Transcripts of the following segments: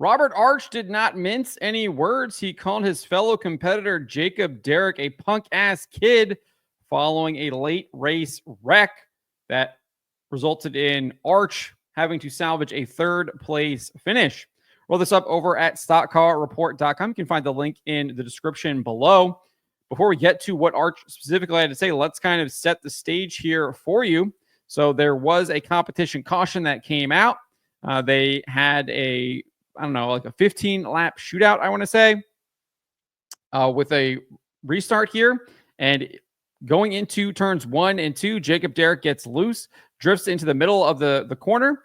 Robert Arch did not mince any words. He called his fellow competitor Jacob Derrick a punk-ass kid following a late race wreck that resulted in Arch having to salvage a third-place finish. Roll this up over at stockcarreport.com. You can find the link in the description below. Before we get to what Arch specifically had to say, let's kind of set the stage here for you. So there was a competition caution that came out. They had a 15-lap shootout, I want to say, with a restart here. And going into turns 1 and 2, Jacob Derrick gets loose, drifts into the middle of the corner.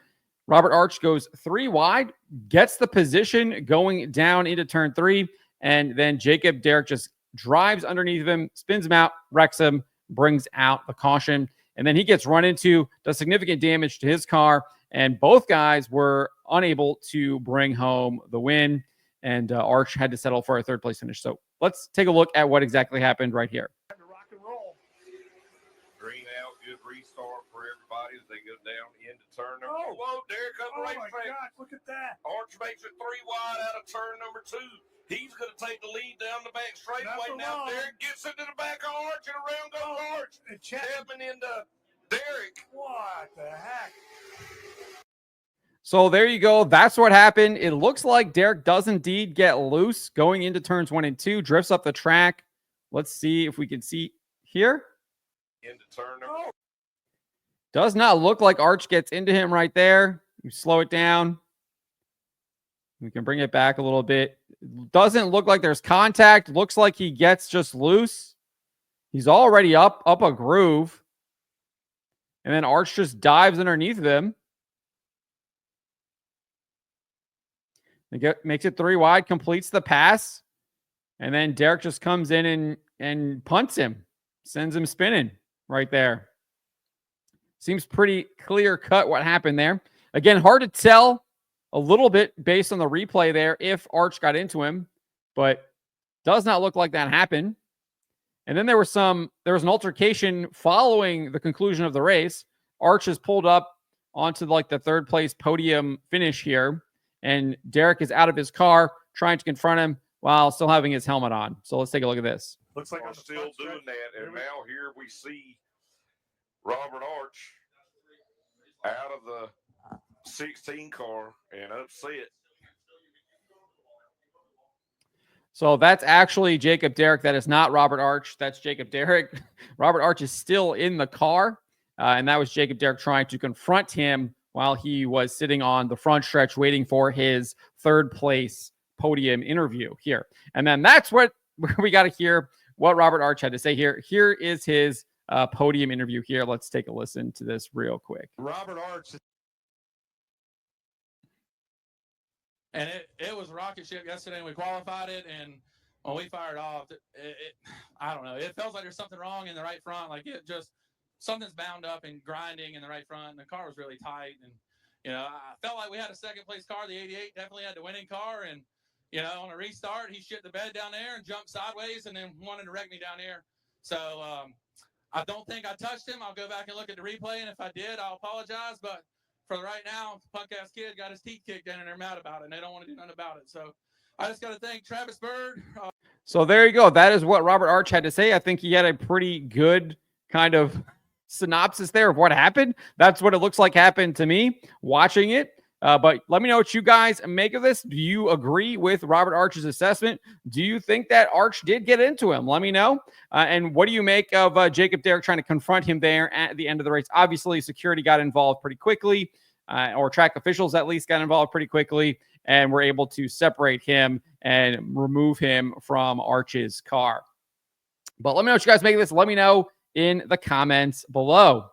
Robert Arch goes 3 wide, gets the position going down into turn 3, and then Jacob Derrick just drives underneath him, spins him out, wrecks him, brings out the caution. And then he gets run into, does significant damage to his car, and both guys were unable to bring home the win, and Arch had to settle for a third-place finish. So let's take a look at what exactly happened right here. Rock and roll. Green out, good restart for everybody as they go down into turn number. Oh, whoa, Derrick up right my gosh, look at that. Arch makes it 3 wide out of turn number 2. He's going to take the lead down the back straightaway. Now Derrick gets into the back of Arch, and around goes Arch. Chapman into Derrick. What the heck? So there you go. That's what happened. It looks like Derrick does indeed get loose going into turns 1 and 2, drifts up the track. Let's see if we can see here. Into turn number. Does not look like Arch gets into him right there. You slow it down. We can bring it back a little bit. Doesn't look like there's contact. Looks like he gets just loose. He's already up a groove. And then Arch just dives underneath him. Makes it 3 wide, completes the pass. And then Derrick just comes in and punts him. Sends him spinning right there. Seems pretty clear cut what happened there. Again, hard to tell a little bit based on the replay there if Arch got into him, but does not look like that happened. And then there was an altercation following the conclusion of the race. Arch is pulled up onto like the third place podium finish here, and Derrick is out of his car trying to confront him while still having his helmet on. So let's take a look at this. Looks like I'm still doing that, and now here we see Robert Arch out of the 16 car and upset. So that's actually Jacob Derrick. That is not Robert Arch. That's Jacob Derrick. Robert Arch is still in the car, and that was Jacob Derrick trying to confront him while he was sitting on the front stretch waiting for his third place podium interview here. And then that's what we got to hear what Robert Arch had to say here. Here is his podium interview here. Let's take a listen to this real quick. Robert Arch. And it was a rocket ship yesterday, and we qualified it. And when we fired off, I don't know. It feels like there's something wrong in the right front. Like something's bound up and grinding in the right front. And the car was really tight. And, I felt like we had a second place car. The 88 definitely had the winning car. And, on a restart, he shit the bed down there and jumped sideways and then wanted to wreck me down here. So I don't think I touched him. I'll go back and look at the replay. And if I did, I'll apologize. But for right now, punk-ass kid got his teeth kicked in and they're mad about it, and they don't want to do nothing about it. So I just got to thank Travis Bird. So there you go. That is what Robert Arch had to say. I think he had a pretty good kind of synopsis there of what happened. That's what it looks like happened to me watching it. But let me know what you guys make of this. Do you agree with Robert Arch's assessment? Do you think that Arch did get into him? Let me know. And what do you make of Jacob Derrick trying to confront him there at the end of the race? Obviously, security got involved pretty quickly, or track officials at least got involved pretty quickly, and were able to separate him and remove him from Arch's car. But let me know what you guys make of this. Let me know in the comments below.